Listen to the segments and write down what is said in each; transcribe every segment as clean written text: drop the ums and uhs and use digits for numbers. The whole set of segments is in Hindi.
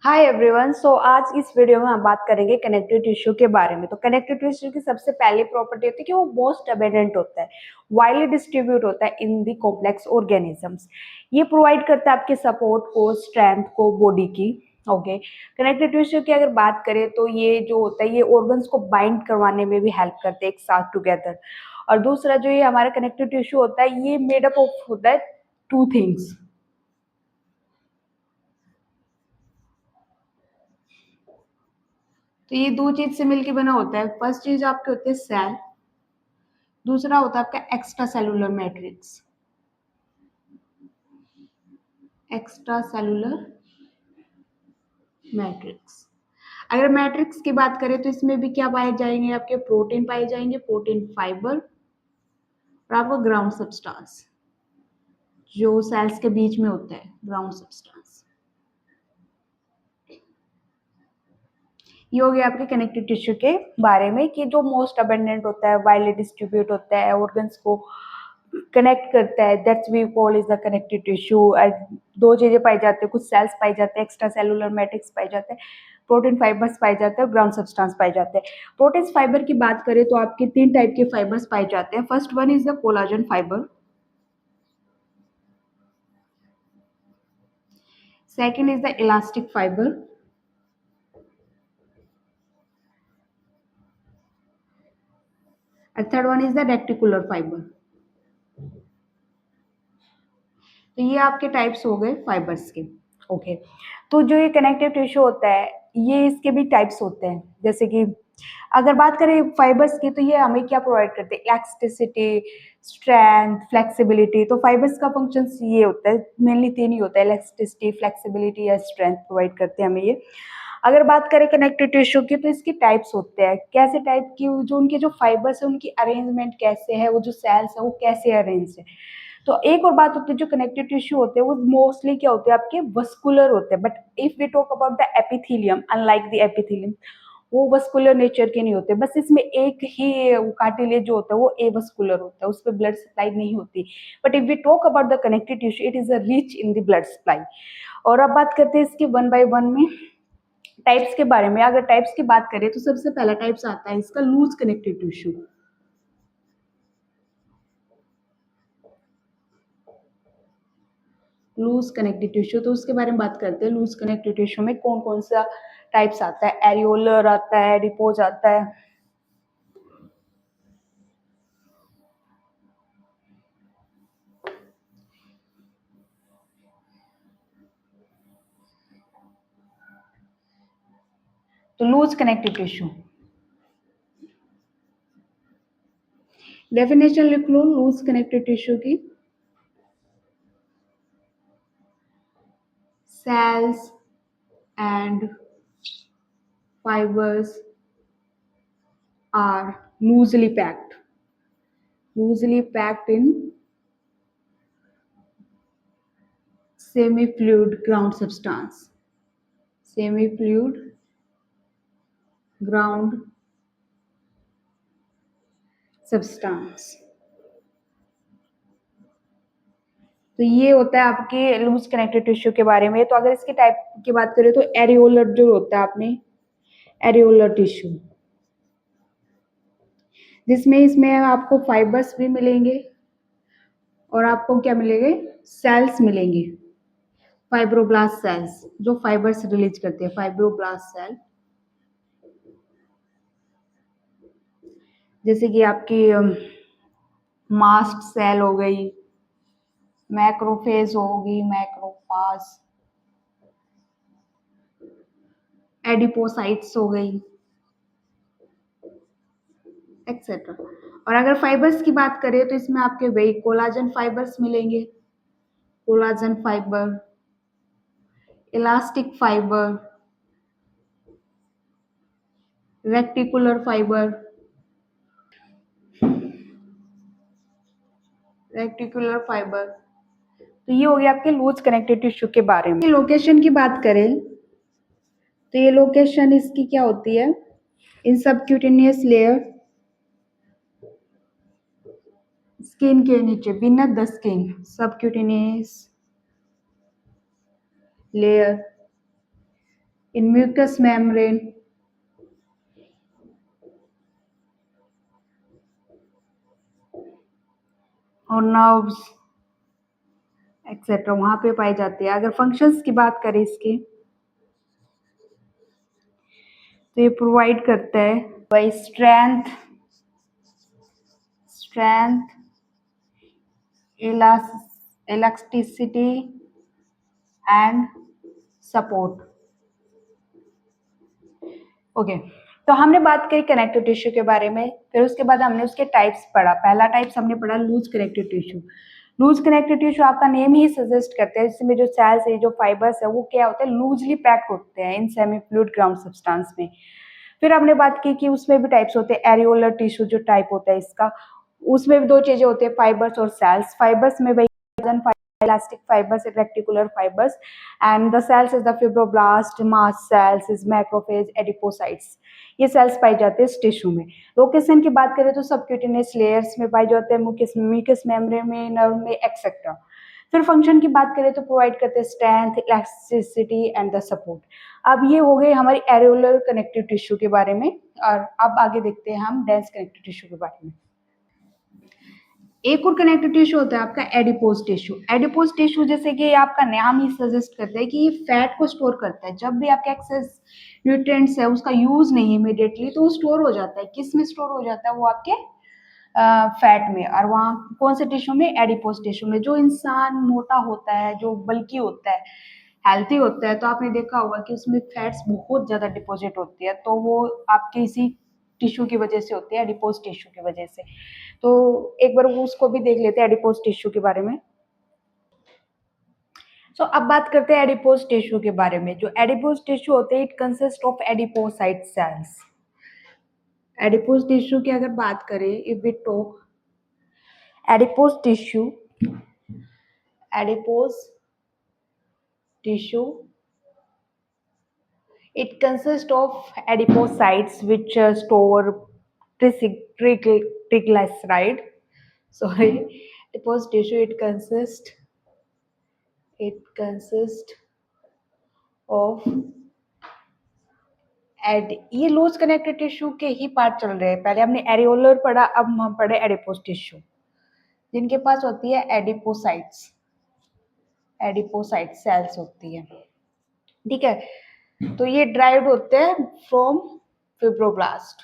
Hi everyone. सो आज इस वीडियो में हम बात करेंगे कनेक्टिव टिश्यू के बारे में। तो कनेक्टिव टिश्यू की सबसे पहली प्रॉपर्टी होती है कि वो मोस्ट अबेंडेंट होता है, वाइडली डिस्ट्रीब्यूट होता है इन दी कॉम्प्लेक्स ऑर्गेनिजम्स। ये प्रोवाइड करता है आपके सपोर्ट को, स्ट्रेंथ को बॉडी की। ओके, कनेक्टिव टिश्यू की अगर बात करें तो ये जो होता है ये ऑर्गन्स को बाइंड करवाने में भी हेल्प करते हैं एक साथ टुगेदर। और दूसरा जो ये हमारा कनेक्टिव टिश्यू होता है ये मेड अप ऑफ होता है टू थिंग्स। तो ये दो चीज से मिलकर बना होता है। फर्स्ट चीज आपके होते हैं सेल, दूसरा होता है आपका extra cellular matrix. Extra cellular matrix, अगर मैट्रिक्स की बात करें तो इसमें भी क्या पाए जाएंगे, आपके प्रोटीन पाए जाएंगे, प्रोटीन फाइबर और आपका ग्राउंड सब्सटेंस जो सेल्स के बीच में होता है, ग्राउंड सब्सटेंस। ये हो गया आपके कनेक्टिव टिश्यू के बारे में कि जो मोस्ट अबेंडेंट होता है, वाइडली डिस्ट्रीब्यूट होता है, ऑर्गन्स को कनेक्ट करता है। That's we call is the connective tissue. दो चीजें पाई जाती है, कुछ सेल्स पाई जाते हैं, एक्स्ट्रा सेलुलर मैट्रिक्स पाए जाते हैं, प्रोटीन फाइबर्स पाए जाते हैं और ग्राउंड सब्सटेंस पाए जाते हैं। प्रोटीन फाइबर की बात करें तो आपके तीन टाइप के फाइबर्स पाए जाते हैं। First one is the collagen fibre, second is the elastic fibre, and third one is the reticular fiber। तो ये आपके टाइप्स हो गए फाइबर्स के। ओके, तो जो ये कनेक्टिव टिश्यू होता है ये इसके भी टाइप्स होते हैं। जैसे कि अगर बात करें फाइबर्स की तो ये हमें क्या प्रोवाइड करते हैं, इलास्टिसिटी, स्ट्रेंथ, फ्लेक्सिबिलिटी। तो फाइबर्स का फंक्शन ये होता है, मेनली तीन ही होता है, इलास्टिसिटी, फ्लेक्सिबिलिटी या स्ट्रेंथ प्रोवाइड करते हैं हमें ये। अगर बात करें कनेक्टिव टिश्यू की तो इसके टाइप्स होते हैं। कैसे टाइप की, जो उनके जो फाइबर्स है उनकी अरेंजमेंट कैसे है, वो जो सेल्स है वो कैसे अरेंज है। तो एक और बात होती है, जो कनेक्टिव टिश्यू होते हैं वो मोस्टली क्या होते हैं, आपके वस्कुलर होते हैं। But if we talk about the epithelium, unlike the epithelium, वो वस्कुलर नेचर के नहीं होते। बस इसमें एक ही कार्टिलेज जो होता है वो ए वस्कुलर होता है, उस पर ब्लड सप्लाई नहीं होती। But if we talk about the connective tissue it is a rich in the blood supply. और अब बात करते हैं इसके वन बाय वन में टाइप्स के बारे में। अगर टाइप्स की बात करें तो सबसे पहला टाइप्स आता है इसका loose connective tissue. Loose connective tissue, तो उसके बारे में बात करते हैं। लूज कनेक्टिव टिश्यू में कौन कौन सा टाइप्स आता है, एरियोलर आता है, डिपोज आता है। तो लूज कनेक्टिव टिश्यू डेफिनेशन लिख लो लूज कनेक्टिव टिश्यू की। cells and fibers are loosely packed in semi-fluid ground substance, semi-fluid ground substance। तो ये होता है आपके लूज कनेक्टिव टिश्यू के बारे में। तो अगर इसके टाइप की बात करें तो एरियोलर जो होता है आपने, एरियोलर टिश्यू, जिसमें इसमें आपको फाइबर्स भी मिलेंगे और आपको क्या मिलेंगे, सेल्स मिलेंगे, फाइब्रोब्लास्ट सेल्स जो फाइबर्स रिलीज करते हैं, फाइब्रोब्लास्ट सेल। जैसे कि आपकी मास्ट सेल हो गई, मैक्रोफेज होगी, मैक्रोफाज, एडिपोसाइट्स हो गई, एक्सेट्रा। और अगर फाइबर्स की बात करें तो इसमें आपके वही कोलाजन फाइबर्स मिलेंगे, collagen fibre, elastic fibre, reticular fibre, reticular fibre. तो ये हो गया आपके लूज कनेक्टिव टिश्यू के बारे में। लोकेशन की बात करें तो ये लोकेशन इसकी क्या होती है, इन सबक्यूटेनियस लेयर, स्किन के नीचे, beneath the skin, subcutaneous layer in mucous membrane और नर्व्स एक्सेट्रा वहां पे पाई जाती है। अगर फंक्शंस की बात करें इसके, तो ये प्रोवाइड करता है by strength, elasticity and support. Okay, तो हमने बात करी कनेक्टिव टिश्यू के बारे में, फिर उसके बाद हमने उसके टाइप्स पढ़ा। पहला टाइप्स हमने पढ़ा loose connective tissue. Loose connective tissue आपका नेम ही सजेस्ट करते हैं, इसमें जो सेल्स है, जो फाइबर्स है, वो क्या होते हैं, लूजली पैक्ड होते हैं in semi fluid ground substance में। फिर हमने बात की कि उसमें भी टाइप्स होते हैं। एरियोलर टिश्यू जो टाइप होता है इसका, उसमें भी दो चीजें होती है, फाइबर्स और सेल्स। फाइबर्स में elastic fibers, reticular fibers, and the cells is the fibroblast, mast cells, is macrophage, adipocytes। ये सेल्स पाई जाते हैं इस टिश्यू में। लोकेशन की बात करें तो सबक्यूटेनियस लेयर्स में पाए जाते हैं, म्यूकस मेम्ब्रेन में, नर्व में, एक्सेट्रा। फिर फंक्शन की बात करें तो प्रोवाइड करते हैं strength, elasticity and the support. अब ये हो गई हमारी एरियोलर कनेक्टिव टिश्यू के बारे में, और अब आगे देखते हैं हम डेंस कनेक्टिव टिश्यू के बारे में। एक और कनेक्टिव टिश्यू होता है आपका एडिपोज टिश्यू। एडिपोज टिश्यू जैसे कि आपका नाम ही सजेस्ट करता है कि ये फैट को स्टोर करता है। जब भी आपका एक्सेस न्यूट्रिएंट्स है उसका यूज नहीं इमीडिएटली, तो वो स्टोर हो जाता है। किस में स्टोर हो जाता है? वो आपके फैट में। और वहाँ कौन से टिश्यू में? एडिपोज टिश्यू में। जो इंसान मोटा होता है, जो बल्कि होता है, हेल्थी होता है, तो आपने देखा होगा कि उसमें फैट्स बहुत ज्यादा डिपॉजिट होती है, तो वो आपके इसी टिश्यू की वजह से होती है, एडिपोज टिश्यू की वजह से। तो एक बार वो उसको भी देख लेते हैं एडिपोज टिश्यू के बारे में। सो अब बात करते हैं एडिपोज टिश्यू के बारे में। जो एडिपोज टिश्यू होते हैं, it consist of adipocyte cells. Adipose tissue की अगर बात करें, if we talk adipose tissue, adipose tissue, it consists of adipocytes which store triglyceride. Sorry, adipose tissue, it consists of ये लूज कनेक्टिव टिश्यू के ही पार्ट चल रहे हैं। पहले हमने एरियोलर पढ़ा, अब हम पढ़े एडिपोज टिश्यू, जिनके पास होती है एडिपोसाइट सेल्स होती है। ठीक है, तो ये ड्राइव्ड होते हैं from fibroblast,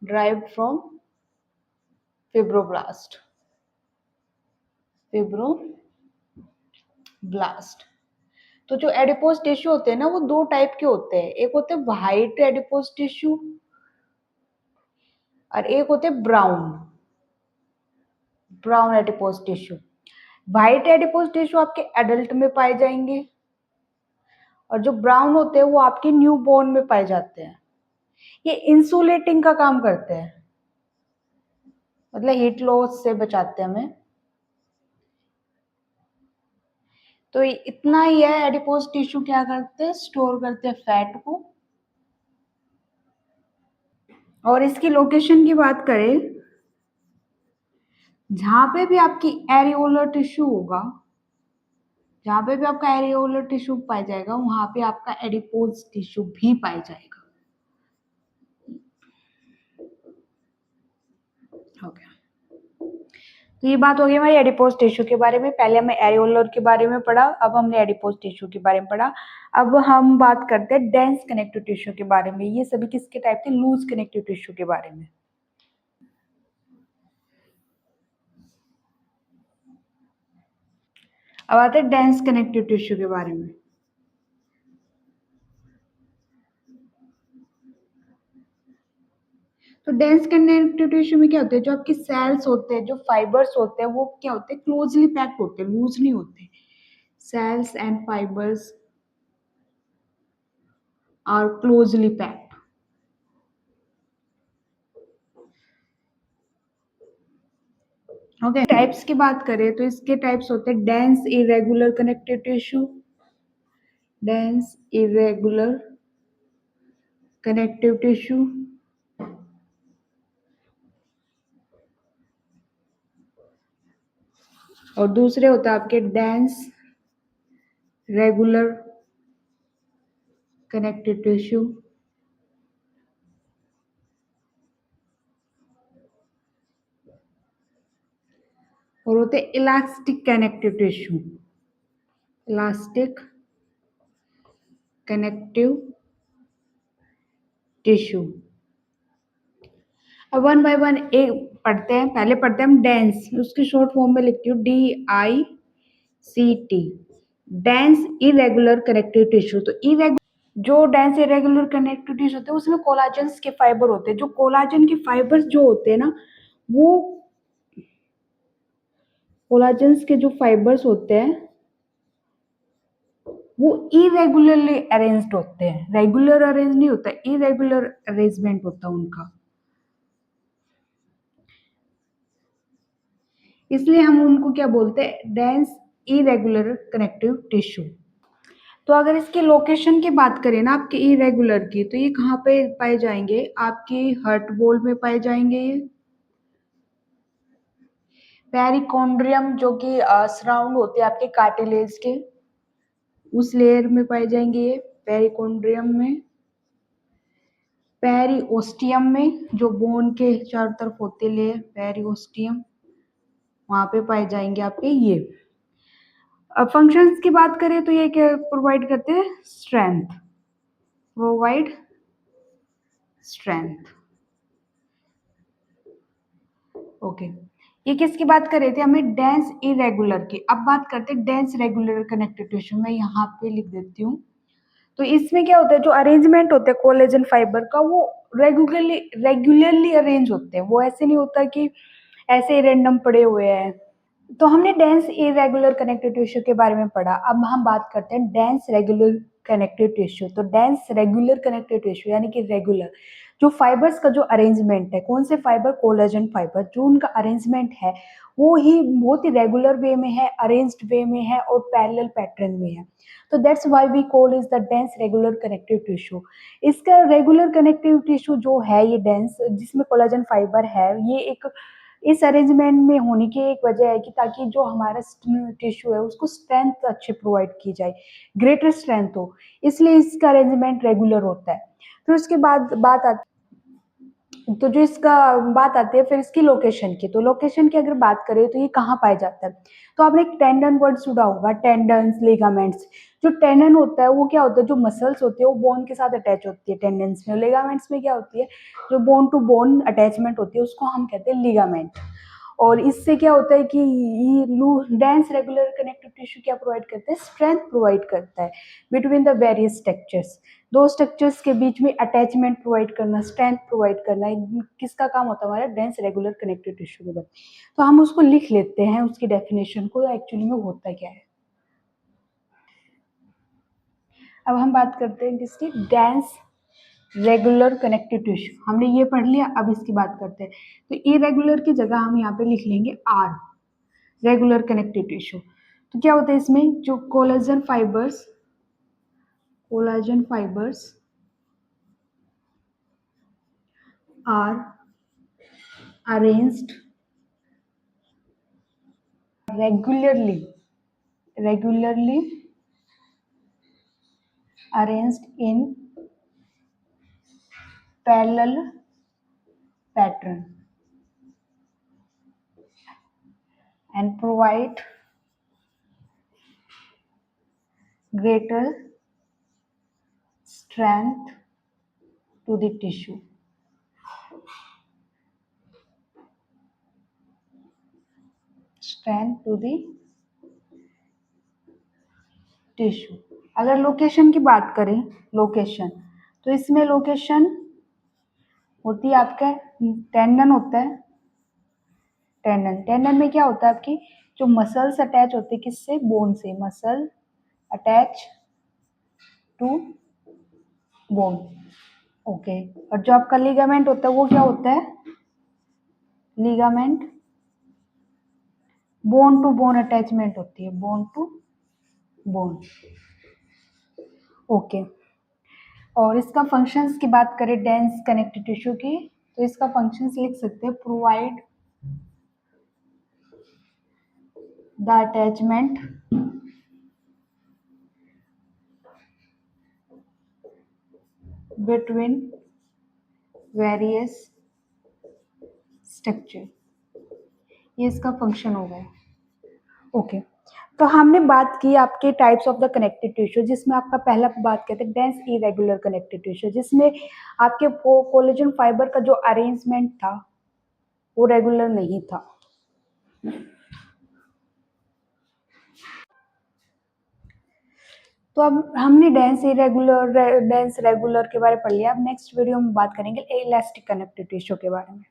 derived from fibroblast, fibroblast. तो जो एडिपोज टिश्यू होते हैं ना, वो दो टाइप के होते हैं। एक होते हैं व्हाइट एडिपोज टिश्यू और एक होते हैं brown adipose tissue. White adipose tissue आपके एडल्ट में पाए जाएंगे, और जो ब्राउन होते हैं वो आपके न्यू बॉर्न में पाए जाते हैं। ये इंसुलेटिंग का काम करते हैं, मतलब हीट लॉस से बचाते हैं हमें। तो इतना ही है, एडिपोज टिश्यू क्या करते हैं, स्टोर करते हैं फैट को। और इसकी लोकेशन की बात करें, जहां पे भी आपकी एरियोलर टिश्यू होगा, जहां पे भी आपका एरियोलर टिश्यू पाया जाएगा, वहां पे आपका एडिपोज टिश्यू भी पाया जाएगा। ओके, तो ये बात हो गई हमारी एडिपोज टिश्यू के बारे में। पहले हमने एरियोलर के बारे में पढ़ा, अब हमने एडिपोज टिश्यू के बारे में पढ़ा। अब हम बात करते हैं डेंस कनेक्टिव टिश्यू के बारे में। ये सभी किसके टाइप थे? लूज कनेक्टिव टिश्यू के बारे में। अब आते हैं डेंस कनेक्टिव टिश्यू के बारे में। तो डेंस कनेक्टिव टिश्यू में क्या होते हैं, जो आपके सेल्स होते हैं, जो फाइबर्स होते हैं, वो क्या होते हैं, क्लोजली पैक्ड होते हैं, लूज नहीं होते। Cells and fibres are closely packed. Okay, types की बात करें तो इसके टाइप्स होते हैं dense irregular connective tissue, dense irregular connective tissue, और दूसरे होते हैं आपके डेंस रेगुलर कनेक्टिव टिश्यू, और होते हैं elastic connective tissue, elastic connective tissue. अब वन बाय वन एक पढ़ते हैं। पहले पढ़ते हैं हम डेंस, उसकी शॉर्ट फॉर्म में लिखती हूँ DICT, dense irregular connective tissue. तो जो डेंस इरेगुलर कनेक्टिव टिश्यू होते हैं उसमें कोलाजन्स के फाइबर होते हैं। जो कोलाजन के फाइबर्स जो होते हैं ना, वो कोलाजन्स के जो फाइबर्स होते हैं वो इरेगुलरली अरेंज्ड होते हैं। रेगुलर अरेंज नहीं होता, इरेगुलर अरेंजमेंट होता है उनका, इसलिए हम उनको क्या बोलते हैं, डेंस इरेगुलर कनेक्टिव टिश्यू। तो अगर इसकी लोकेशन की बात करें ना आपके इरेगुलर की, तो ये कहाँ पे पाए जाएंगे, आपकी हर्ट वॉल में पाए जाएंगे। ये पेरिकोन्ड्रियम जो कि सराउंड होते हैं आपके कार्टिलेज के, उस लेयर में पाए जाएंगे ये पेरिकोन्ड्रियम में। पेरिओस्टियम में, जो बोन के चारों तरफ होते लेयर, पेरिओस्टियम, वहां पे पाए जाएंगे आपके ये। अब फंक्शंस की बात करें तो ये क्या प्रोवाइड करते हैं, स्ट्रेंथ, प्रोवाइड स्ट्रेंथ। ओके, ये किसकी बात कर रहे थे, हमें डेंस इरेगुलर की। अब बात करते हैं डेंस रेगुलर कनेक्टिव टिश्यू। मैं यहाँ पे लिख देती हूँ। तो इसमें क्या होता है, जो अरेंजमेंट होता है कोलेजन फाइबर का, वो रेगुलरली अरेंज होते हैं। वो ऐसे नहीं होता कि ऐसे ही रैंडम पड़े हुए हैं। तो हमने डेंस इरेगुलर कनेक्टिव टिश्यू के बारे में पढ़ा। अब हम बात करते हैं डेंस रेगुलर कनेक्टिव टिश्यू। तो डेंस रेगुलर कनेक्टिव टिश्यू यानी कि रेगुलर, जो फाइबर्स का जो अरेंजमेंट है, कौन से फाइबर, कोलेजन फाइबर, जो उनका अरेंजमेंट है वो ही बहुत ही रेगुलर वे में है, अरेंज्ड वे में है और पैरेलल पैटर्न में है। तो that's why we call is the dense regular connective tissue. इसका रेगुलर कनेक्टिव टिश्यू जो है, ये डेंस जिसमें कोलेजन फाइबर है, ये एक इस अरेंजमेंट में होने की एक वजह है कि ताकि जो हमारा टिश्यू है उसको स्ट्रेंथ अच्छे प्रोवाइड की जाए, ग्रेटर स्ट्रेंथ हो, इसलिए इसका अरेंजमेंट रेगुलर होता है। फिर उसके बाद बात आती, तो जो इसका बात आती है फिर इसकी लोकेशन की। तो लोकेशन की अगर बात करें तो ये कहाँ पाया जाता है, तो आपने एक टेंडन वर्ड सुना होगा, टेंडन्स, लिगामेंट्स। जो टेंडन होता है वो क्या होता है, जो मसल्स होती है वो बोन के साथ अटैच होती है टेंडन्स में। लिगामेंट्स में क्या होती है, जो बोन टू बोन अटैचमेंट होती है उसको हम कहते हैं लिगामेंट। और इससे क्या होता है कि ये डेंस रेगुलर कनेक्टिव टिश्यू क्या प्रोवाइड करता है, स्ट्रेंथ प्रोवाइड करता है बिटवीन द वेरियस स्ट्रक्चर्स। दो स्ट्रक्चर्स के बीच में अटैचमेंट प्रोवाइड करना, स्ट्रेंथ प्रोवाइड करना, किसका काम होता है, हमारा डेंस रेगुलर कनेक्टिव टिश्यू के बाद। तो हम उसको लिख लेते हैं, उसकी डेफिनेशन को, एक्चुअली में होता क्या है। अब हम बात करते हैं किसकी, डेंस रेगुलर कनेक्टिव टिश्यू। हमने ये पढ़ लिया, अब इसकी बात करते हैं। तो इरेगुलर की जगह हम यहाँ पे लिख लेंगे आर, रेगुलर कनेक्टिव टिश्यू। तो क्या होता है इसमें, जो collagen fibres are arranged regularly arranged in parallel pattern and provide greater strength to the tissue. Strength to the tissue. अगर लोकेशन की बात करें, लोकेशन, तो इसमें लोकेशन होती है आपका, टेंडन होता है, टेंडन में क्या होता है आपकी, जो मसल्स अटैच होते हैं किससे, बोन से, muscle attach to bone. Okay, और जो आपका लिगामेंट होता है वो क्या होता है, ligament bone to bone attachment होती है, बोन टू बोन। ओके, और इसका फंक्शंस की बात करें डेंस कनेक्टिव टिश्यू की, तो इसका फंक्शंस लिख सकते हैं, provide the attachment between various structure, ये इसका फंक्शन हो गया। ओके, तो हमने बात की आपके types of the connective tissue, जिसमें आपका पहला बात कहते हैं डेंस इरेगुलर कनेक्टिव टिश्यू, जिसमें आपके कोलेजन फाइबर का जो अरेंजमेंट था वो रेगुलर नहीं था। तो अब हमने डेंस रेगुलर के बारे में पढ़ लिया। अब नेक्स्ट वीडियो में बात करेंगे इलास्टिक कनेक्टिव टिश्यू के बारे में।